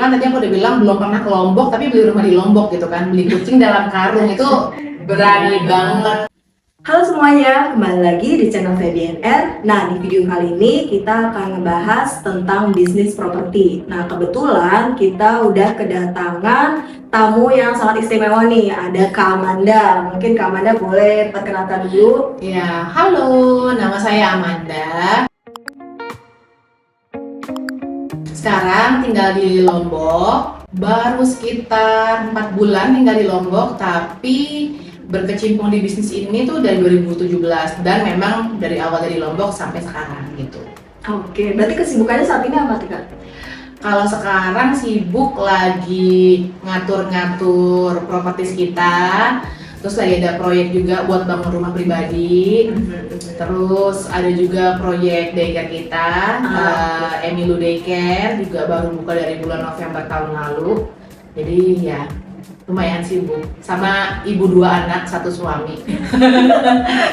kan tadi aku udah bilang belum pernah ke Lombok tapi beli rumah di Lombok gitu kan, beli kucing dalam karung itu berani banget. Halo semuanya, kembali lagi di channel VBNR. Nah, di video kali ini kita akan ngebahas tentang bisnis properti. Nah, kebetulan kita udah kedatangan tamu yang sangat istimewa nih. Ada Kak Amanda. Mungkin Kak Amanda boleh perkenalkan dulu. Ya, halo, nama saya Amanda. Sekarang tinggal di Lombok, baru sekitar 4 bulan tinggal di Lombok, tapi berkecimpung di bisnis ini tuh dari 2017 dan memang dari awal dari Lombok sampai sekarang gitu. Oke, berarti kesibukannya saat ini apa tuh Kak? Kalau sekarang sibuk lagi ngatur-ngatur properti kita, terus lagi ada proyek juga buat bangun rumah pribadi, terus ada juga proyek daycare kita, Emilu Daycare juga baru buka dari bulan November tahun lalu, jadi ya lumayan sibuk sama ibu 2 anak 1 suami.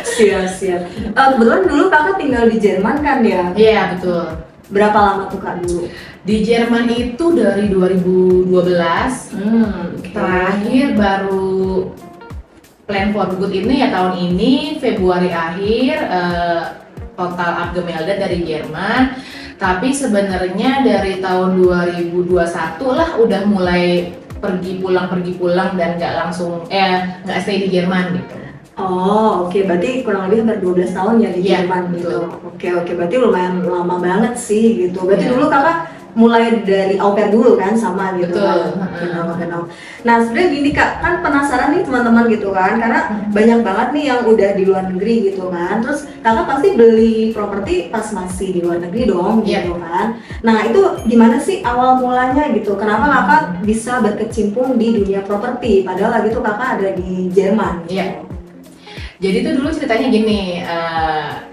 Siap. Kebetulan dulu Kakak tinggal di Jerman kan ya? Iya betul. Berapa lama tuh Kak dulu? Di Jerman itu dari 2012, terakhir baru plan for good ini ya tahun ini Februari akhir, total abgemelde dari Jerman. Tapi sebenarnya dari tahun 2021 lah udah mulai pergi pulang dan nggak langsung nggak stay di Jerman gitu. Oh, oke. Berarti kurang lebih hampir 12 tahun ya di Iya, Jerman gitu. betul. Oke. Berarti lumayan lama banget sih gitu. Berarti Iya. dulu Kakak mulai dari au pair dulu kan sama gitu. Betul. Kenal. Nah, sebenarnya gini Kak, kan penasaran nih teman-teman gitu kan, karena banyak banget nih yang udah di luar negeri gitu kan. Terus Kakak pasti beli properti pas masih di luar negeri dong gitu kan. Nah, itu gimana sih awal mulanya gitu? Kenapa Kakak bisa berkecimpung di dunia properti padahal lagi tuh Kakak ada di Jerman gitu? Iya. Jadi tuh dulu ceritanya gini,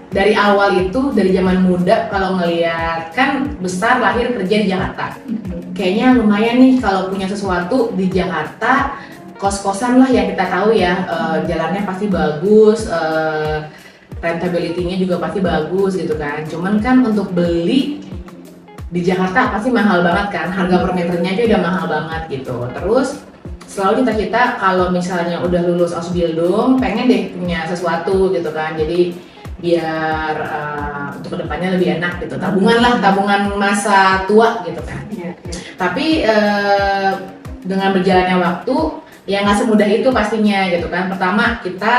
dari awal itu dari zaman muda kalau ngeliat kan besar lahir kerja di Jakarta, kayaknya lumayan nih kalau punya sesuatu di Jakarta, kos-kosan lah yang kita tahu ya, jalannya pasti bagus, rentability-nya juga pasti bagus gitu kan. Cuman kan untuk beli di Jakarta pasti mahal banget kan, harga per meternya aja udah mahal banget gitu. Terus selalu cita-cita kalau misalnya udah lulus Ausbildung pengen deh punya sesuatu gitu kan, jadi biar untuk kedepannya lebih enak gitu, tabungan masa tua gitu kan. Tapi dengan berjalannya waktu ya nggak semudah itu pastinya gitu kan. Pertama kita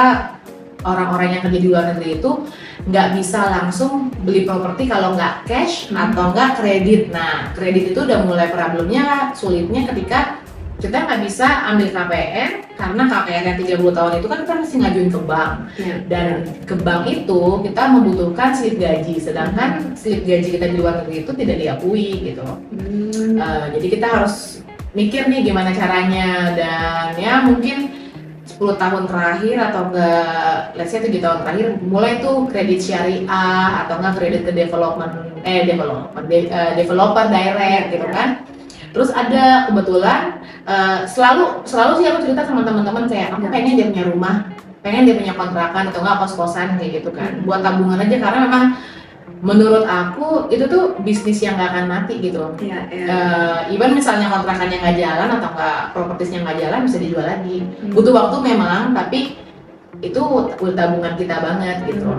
orang-orang yang kerja di luar negeri itu nggak bisa langsung beli properti kalau nggak cash atau nggak kredit. Nah kredit itu udah mulai problemnya, sulitnya ketika kita nggak bisa ambil KPR karena KPR yang 30 tahun itu kan kita mesti ngajuin ke bank, dan ke bank itu kita membutuhkan slip gaji, sedangkan slip gaji kita di luar negeri itu tidak diakui gitu. Jadi kita harus mikir nih gimana caranya, dan ya mungkin 10 tahun terakhir atau enggak, let's say 7 tahun terakhir mulai tuh kredit syariah atau enggak kredit ke developer direct gitu kan. Terus ada kebetulan selalu sih aku cerita sama teman-teman kayak aku pengen dia punya rumah, pengen dia punya kontrakan atau enggak kos-kosan kayak gitu kan, buat tabungan aja karena memang menurut aku itu tuh bisnis yang nggak akan mati gitu. Even misalnya kontrakannya nggak jalan atau nggak propertisnya nggak jalan bisa dijual lagi, butuh waktu memang, tapi itu tabungan kita banget gitu.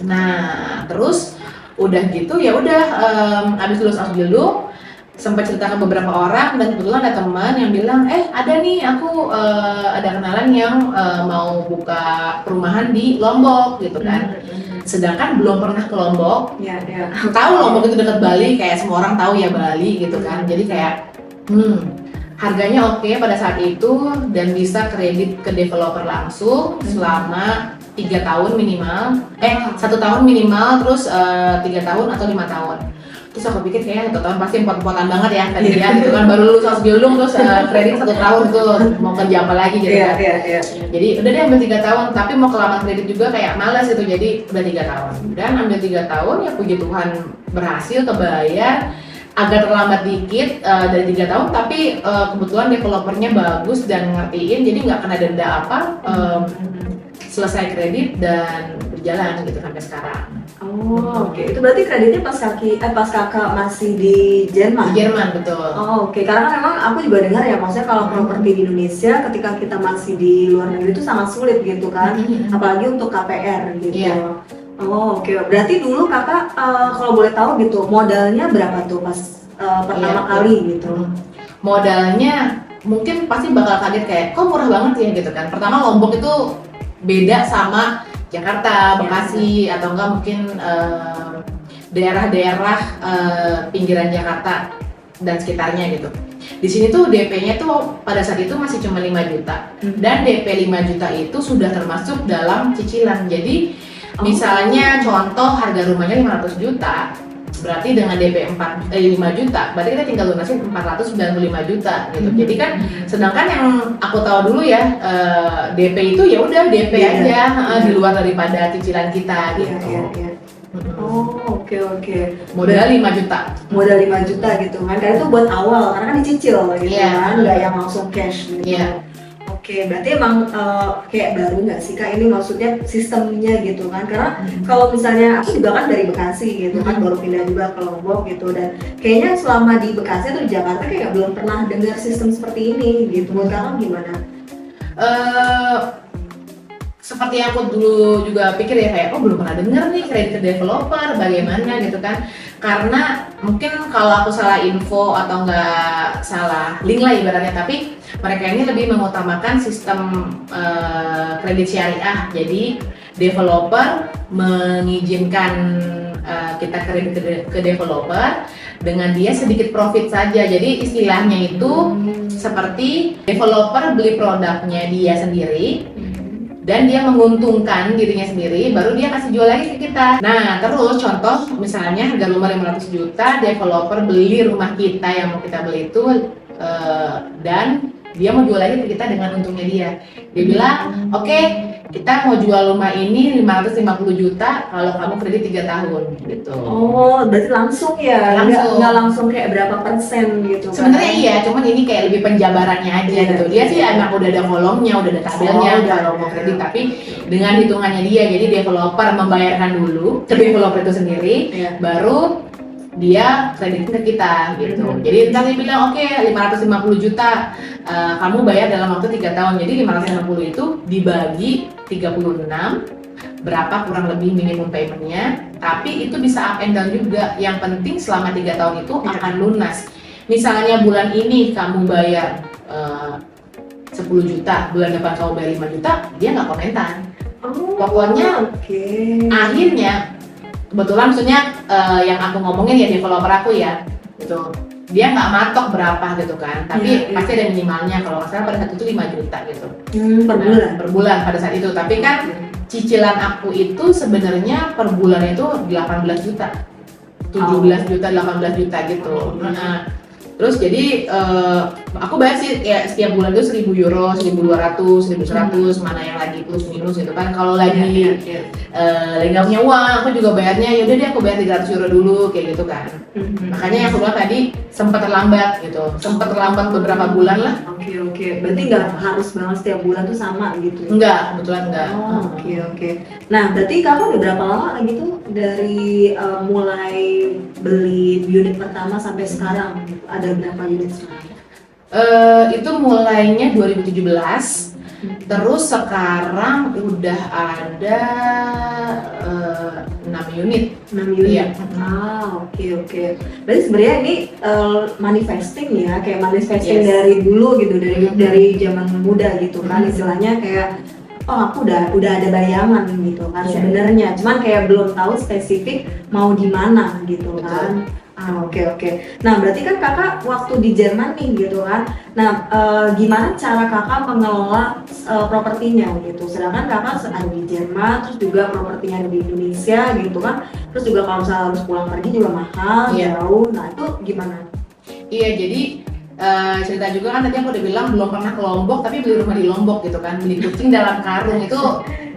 Nah terus udah gitu ya udah, abis lulus Ausbildung sempat cerita ke beberapa orang, dan kebetulan ada teman yang bilang ada nih aku ada kenalan yang mau buka perumahan di Lombok gitu kan. Sedangkan belum pernah ke Lombok, tahu Lombok itu dekat Bali, kayak semua orang tahu ya Bali gitu kan. Jadi kayak harganya oke pada saat itu dan bisa kredit ke developer langsung selama 3 tahun minimal, 1 tahun minimal, terus 3 tahun atau 5 tahun. Terus aku pikir kayaknya 1 tahun pasti empot-empotan banget ya tadi ya gitu kan, baru lulus Ausbildung terus kredit 1 tahun tuh mau kerja apa lagi gitu kan. Jadi udah deh ambil 3 tahun, tapi mau kelamaan kredit juga kayak malas itu, jadi udah 3 tahun. Dan ambil 3 tahun ya puji Tuhan berhasil kebayar, agak terlambat dikit dari 3 tahun, tapi kebetulan developernya bagus dan ngertiin, jadi nggak kena denda apa, selesai kredit dan berjalan gitu sampai sekarang. Oh, oke. Itu berarti kreditnya pas kakak masih di Jerman? Di Jerman, betul. Oh, oke. Karena kan memang aku juga dengar ya, maksudnya kalau properti di Indonesia ketika kita masih di luar negeri itu sangat sulit gitu kan, apalagi untuk KPR gitu. Iya. Oh, oke. Berarti dulu kakak kalau boleh tahu gitu, modalnya berapa tuh pas pertama Iya, kali gitu? Modalnya mungkin pasti bakal kaget kayak, kok murah banget ya gitu kan. Pertama Lombok itu beda sama Jakarta, Bekasi, atau enggak mungkin daerah-daerah pinggiran Jakarta dan sekitarnya gitu. Di sini tuh DP-nya tuh pada saat itu masih cuma 5 juta. Dan DP 5 juta itu sudah termasuk dalam cicilan. Jadi misalnya contoh harga rumahnya 500 juta, berarti dengan DP 5 juta, berarti kita tinggal lunasin 495 juta gitu. Jadi kan sedangkan yang aku tahu dulu ya, DP itu ya udah DP aja di luar daripada cicilan kita gitu. Iya. Oh, oke. Modal 5 juta. Modal 5 juta gitu kan. Karena itu buat awal, karena kan dicicil gitu Iya. kan, nggak yang langsung cash gitu. Iya. Oke, berarti emang kayak baru nggak sih Kak, ini maksudnya sistemnya gitu kan? Karena kalau misalnya aku juga kan dari Bekasi gitu kan, baru pindah juga ke Lombok gitu, dan kayaknya selama di Bekasi atau di Jakarta kayak belum pernah dengar sistem seperti ini gitu. Menurut Kakak gimana? Seperti yang aku dulu juga pikir ya, kayak oh belum pernah denger nih kredit developer bagaimana gitu kan, karena mungkin kalau aku salah info atau nggak salah link lah ibaratnya, tapi mereka ini lebih mengutamakan sistem kredit syariah. Jadi developer mengizinkan kita kredit ke developer dengan dia sedikit profit saja. Jadi istilahnya itu seperti developer beli produknya dia sendiri dan dia menguntungkan dirinya sendiri, baru dia kasih jual lagi ke kita. Nah, terus contoh misalnya harga rumah 500 juta, developer beli rumah kita yang mau kita beli itu dan dia mau jual lagi ke kita dengan untungnya dia. Dia bilang, oke, kita mau jual rumah ini 550 juta kalau kamu kredit 3 tahun gitu. Oh, berarti langsung ya? Nggak langsung kayak berapa persen gitu kan? Sebenarnya iya, cuman ini kayak lebih penjabarannya aja gitu. Dia sih emang udah ada kolomnya, udah ada tabelnya kalau mau kredit, tapi dengan hitungannya dia. Jadi developer membayarkan dulu ke developer itu sendiri, baru dia kreditin ke kita gitu. Jadi ntar dia bilang oke, 550 juta kamu bayar dalam waktu 3 tahun. Jadi 550 itu dibagi 36, berapa kurang lebih minimum paymentnya, tapi itu bisa up and down juga. Yang penting selama 3 tahun itu akan lunas. Misalnya bulan ini kamu bayar 10 juta, bulan depan kamu bayar 5 juta, dia nggak komentar. Pokoknya akhirnya, kebetulan maksudnya yang aku ngomongin ya developer aku ya, gitu. Dia nggak matok berapa gitu kan, tapi pasti ada minimalnya. Kalau nggak salah pada saat itu 5 juta gitu. Per bulan pada saat itu. Tapi kan cicilan aku itu sebenarnya per bulan itu 18 juta, 17 juta, 18 juta gitu. Terus jadi aku bayar sih ya setiap bulan itu 1.000 euro, 1.200, 1.100, mana yang lagi plus minus gitu kan. Kalau lagi nggak punya uang, aku juga bayarnya yaudah deh aku bayar 300 euro dulu kayak gitu kan. Makanya yang aku bilang tadi sempat terlambat gitu, sempat terlambat beberapa bulan lah. Oke. Berarti nggak harus banget setiap bulan tuh sama gitu? Enggak, kebetulan enggak. Oke. Nah, berarti kamu udah berapa lama gitu dari mulai beli unit pertama sampai sekarang? Ada berapa unit sekarang? Itu mulainya 2017, terus sekarang udah ada 6 unit. 6 unit? Iya. Oke. Berarti sebenarnya ini manifesting ya, kayak manifesting dari dulu gitu, dari zaman muda gitu kan, istilahnya kayak oh aku udah ada bayangan gitu kan sebenarnya, cuman kayak belum tahu spesifik mau di mana gitu kan. Oke. Nah, berarti kan kakak waktu di Jerman nih gitu kan. Nah, gimana cara kakak mengelola propertinya gitu? Sedangkan kakak ada di Jerman, terus juga propertinya ada di Indonesia gitu kan. Terus juga kalau misalnya harus pulang pergi juga mahal, jauh. Nah, itu gimana? Iya, jadi cerita juga kan tadi aku udah bilang belum pernah ke Lombok, tapi beli rumah di Lombok gitu kan. Beli kucing dalam karung itu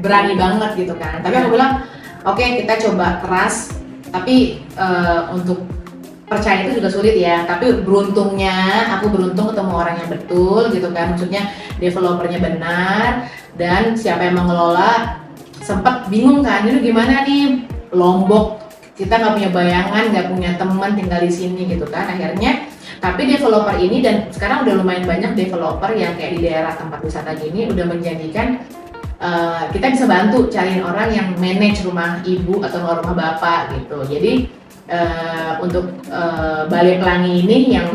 berani banget gitu kan. Tapi aku bilang, oke, kita coba keras, tapi untuk percaya itu juga sulit ya, tapi beruntungnya aku beruntung ketemu orang yang betul gitu kan, maksudnya developernya benar dan siapa yang mengelola. Sempat bingung kan, ini gimana nih Lombok, kita nggak punya bayangan, nggak punya teman tinggal di sini gitu kan. Akhirnya tapi developer ini, dan sekarang udah lumayan banyak developer yang kayak di daerah tempat wisata gini udah menjanjikan kita bisa bantu cariin orang yang manage rumah ibu atau rumah bapak gitu. Jadi untuk Balai Pelangi ini yang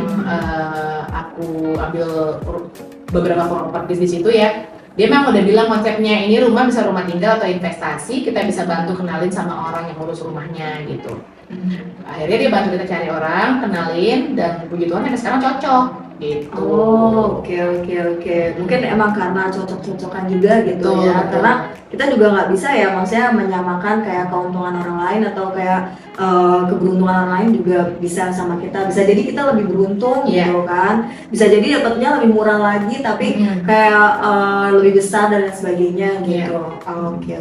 aku ambil beberapa properti di situ ya, dia memang udah bilang konsepnya ini rumah bisa rumah tinggal atau investasi, kita bisa bantu kenalin sama orang yang ngurus rumahnya gitu. Akhirnya dia bantu kita cari orang, kenalin, dan puji Tuhan sampai sekarang cocok gitu. Oh, oke. Mungkin emang karena cocok-cocokan juga gitu Betul, ya. betul. Karena kita juga nggak bisa ya, maksudnya menyamakan kayak keuntungan orang lain atau kayak keberuntungan orang lain juga bisa sama kita. Bisa jadi kita lebih beruntung Iya. gitu kan. Bisa jadi dapatnya lebih murah lagi tapi kayak lebih besar dan lain sebagainya gitu.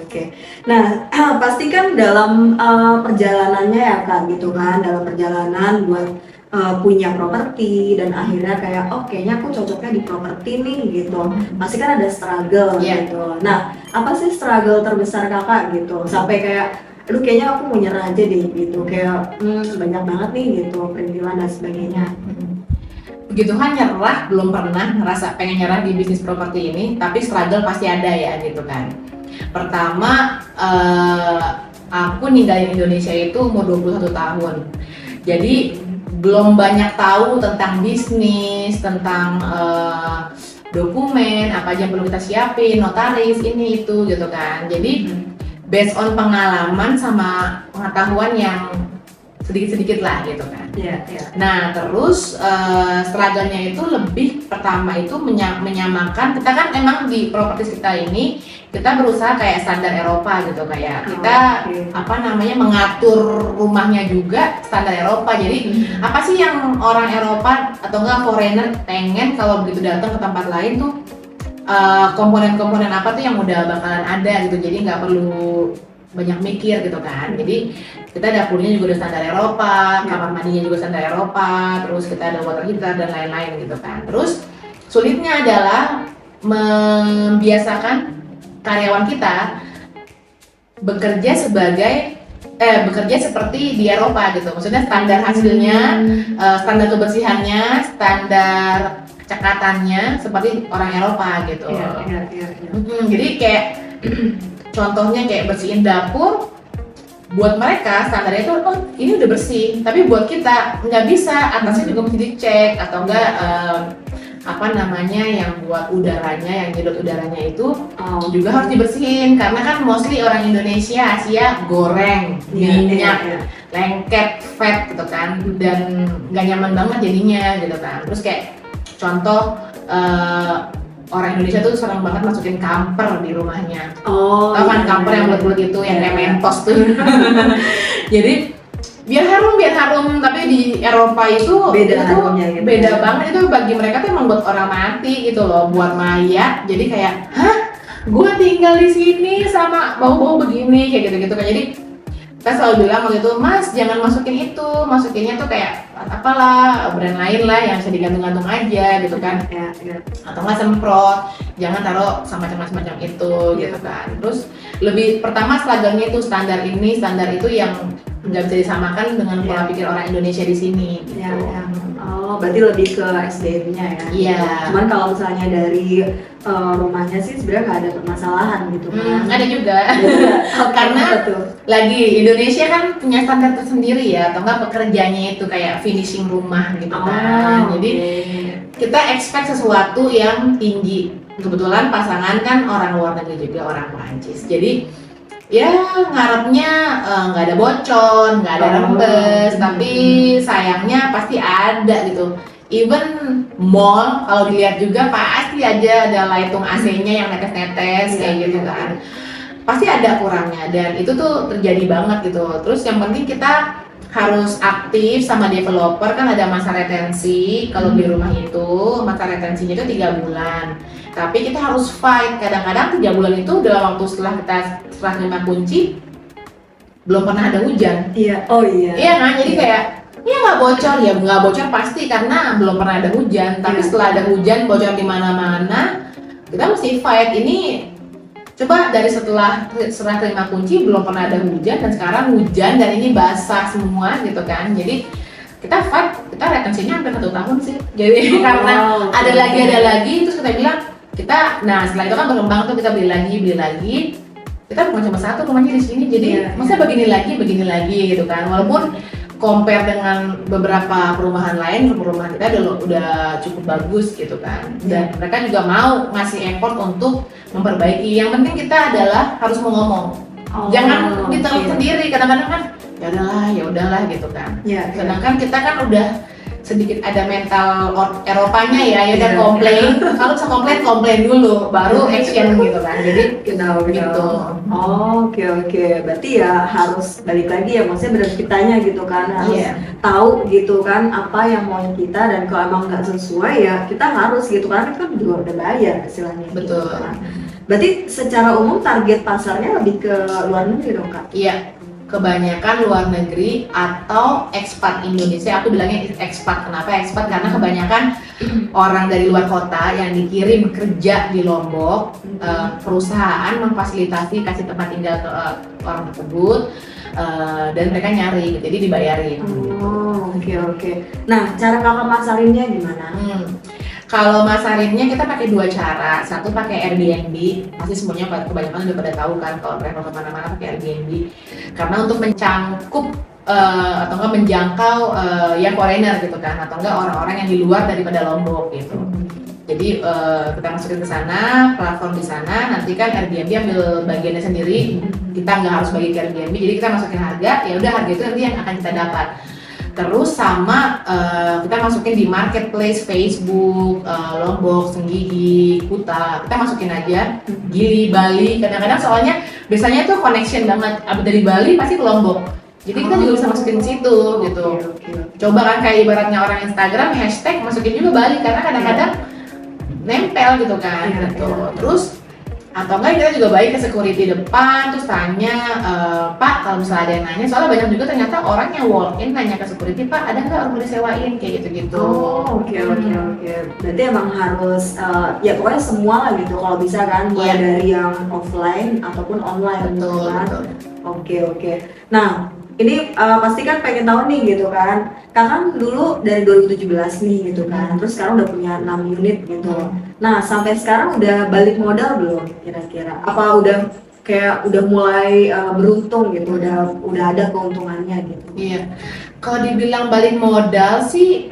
Oke. Nah, pasti kan dalam perjalanannya ya kan gitu kan, dalam perjalanan buat punya properti dan akhirnya kayak kayaknya aku cocoknya di properti nih gitu. Pasti kan ada struggle gitu. Nah, apa sih struggle terbesar kakak gitu? Sampai kayak aduh kayaknya aku mau nyerah aja deh gitu. Kayak banyak banget nih gitu perintilan dan sebagainya. Puji Tuhan nyerah belum pernah ngerasa pengen nyerah di bisnis properti ini, tapi struggle pasti ada ya gitu kan. Pertama, aku ninggalin Indonesia itu umur 21 tahun. Jadi belum banyak tahu tentang bisnis, tentang dokumen, apa aja yang perlu kita siapin, notaris, ini itu gitu kan. Jadi based on pengalaman sama pengetahuan yang sedikit-sedikit lah gitu kan. Iya. Nah terus struggle-nya itu lebih pertama itu menyamakan, kita kan emang di properti kita ini kita berusaha kayak standar Eropa gitu, kayak kita mengatur rumahnya juga standar Eropa. Jadi apa sih yang orang Eropa atau enggak foreigner pengen kalau begitu datang ke tempat lain tuh, komponen-komponen apa tuh yang udah bakalan ada gitu, jadi nggak perlu banyak mikir gitu kan. Jadi kita dapurnya juga udah standar Eropa, kamar mandinya juga standar Eropa, terus kita ada water heater dan lain-lain gitu kan. Terus sulitnya adalah membiasakan karyawan kita bekerja seperti di Eropa gitu. Maksudnya standar hasilnya, standar kebersihannya, standar cekatannya seperti orang Eropa gitu. Iya. Jadi kayak contohnya kayak bersihin dapur, buat mereka standarnya itu ini udah bersih, tapi buat kita nggak bisa, atasnya juga mesti dicek atau enggak yang buat udaranya, yang nyedot udaranya itu juga harus dibersihin, karena kan mostly orang Indonesia, Asia goreng, minyak, lengket, fat gitu kan, dan nggak nyaman banget jadinya gitu kan. Terus kayak contoh orang Indonesia tuh senang banget masukin kamper di rumahnya. Tahu kan kamper yang bulat-bulat itu yang kayak Mentos tuh. Jadi biar harum, tapi di Eropa itu harumnya gitu. Beda banget, itu bagi mereka tuh emang buat orang mati gitu loh, buat mayat. Jadi kayak, gue tinggal di sini sama bau-bau begini kayak gitu-gitu kan. Jadi kita selalu bilang waktu itu, Mas jangan masukin itu, masukinnya tuh kayak apalah brand lain lah yang bisa digantung-gantung aja gitu kan. Atau nggak semprot, jangan taruh semacam itu gitu kan. Terus lebih pertama struggle-nya itu standar ini, standar itu yang nggak bisa disamakan dengan pola pikir orang Indonesia di sini gitu. Berarti lebih ke SDM-nya ya. Iya. Cuman kalau misalnya dari rumahnya sih sebenarnya nggak ada permasalahan gitu kan. Ada juga. Karena lagi Indonesia kan punya standar tersendiri ya, atau nggak pekerjaannya itu kayak finishing rumah gitu kan. Jadi kita expect sesuatu yang tinggi. Kebetulan pasangan kan orang luar negeri juga, orang Perancis. Jadi ya ngarepnya nggak ada bocor, nggak ada rembes, tapi sayangnya pasti ada gitu. Even mall kalau dilihat juga pasti aja ada lightung AC-nya yang netes-netes kayak gitu kan. Pasti ada kurangnya, dan itu tuh terjadi banget gitu. Terus yang penting kita harus aktif sama developer, kan ada masa retensi kalau di rumah itu, masa retensinya itu 3 bulan. Tapi kita harus fight, kadang-kadang 3 bulan itu dalam waktu setelah terima kunci belum pernah ada hujan. Iya kan, jadi kayak nggak bocor pasti karena belum pernah ada hujan. Tapi setelah ada hujan, bocor di mana-mana, kita mesti fight. Ini Coba dari setelah serah terima kunci belum pernah ada hujan, dan sekarang hujan dan ini basah semua gitu kan. Jadi kita fight, kita retensinya hampir 1 tahun sih. Jadi karena ada lagi, terus kita bilang nah setelah itu kan berkembang tuh, kita beli lagi. Kita bukan cuma satu rumahnya di sini, jadi masa begini lagi gitu kan. Walaupun compare dengan beberapa perumahan lain, perumahan kita udah cukup bagus gitu kan. Dan mereka juga mau ngasih effort untuk memperbaiki. Yang penting kita adalah harus mau ngomong. Jangan ditelan sendiri. Kadang-kadang kan ya udahlah gitu kan. Sedangkan kita kan udah sedikit ada mental Eropanya ya udah komplain. Kalau bisa komplain dulu, baru action gitu kan. Jadi gitu. Oke. Berarti ya harus balik lagi ya, maksudnya benar kitanya gitu kan, harus tahu gitu kan apa yang mau kita, dan kalau emang nggak sesuai ya kita harus gitu kan, kan juga udah bayar istilahnya. Betul. Gitu kan. Berarti secara umum target pasarnya lebih ke luar negeri dong Kak? Iya, kebanyakan luar negeri atau ekspat Indonesia. Aku bilangnya ekspat. Kenapa ekspat? Karena kebanyakan orang dari luar kota yang dikirim kerja di Lombok, perusahaan memfasilitasi kasih tempat tinggal ke orang tersebut, dan mereka nyari, jadi dibayarin. Oke. Nah, cara kakak masarinnya gimana? Kalau masarinnya kita pakai 2 cara. Satu pakai Airbnb, pasti semuanya kebanyakan udah pada tahu kan kalau travel kemana-mana pakai Airbnb. Karena untuk mencangkup atau enggak menjangkau yang foreigner gitu kan, atau enggak orang-orang yang di luar daripada Lombok gitu. Jadi kita masukin ke sana, platform di sana, nanti kan Airbnb ambil bagiannya sendiri. Kita nggak harus bagi ke Airbnb, jadi kita masukin harga, ya udah harga itu nanti yang akan kita dapat. Terus sama kita masukin di marketplace Facebook, Lombok, Senggigi, Kuta, kita masukin aja. Gili, Bali, kadang-kadang soalnya biasanya tuh connection banget, abis dari Bali pasti ke Lombok. Jadi kita juga bisa masukin situ gitu. Coba kan kayak ibaratnya orang Instagram hashtag masukin juga Bali, karena kadang-kadang nempel gitu kan gitu. Terus atau enggak kita juga baik ke security depan, terus tanya, Pak kalau misalnya ada yang nanya, soalnya banyak juga ternyata orang yang walk in nanya ke security, Pak ada nggak rumah disewain, kayak gitu-gitu. Oke. Berarti emang harus ya pokoknya semua lah gitu kalau bisa kan, mulai dari yang offline ataupun online. Betul. Oke. Nah ini pasti kan pengen tahu nih gitu kan, kakak dulu dari 2017 nih gitu kan, terus sekarang udah punya 6 unit gitu. Nah sampai sekarang udah balik modal belum kira-kira? Apa udah mulai beruntung gitu, udah ada keuntungannya gitu? Iya, kalau dibilang balik modal sih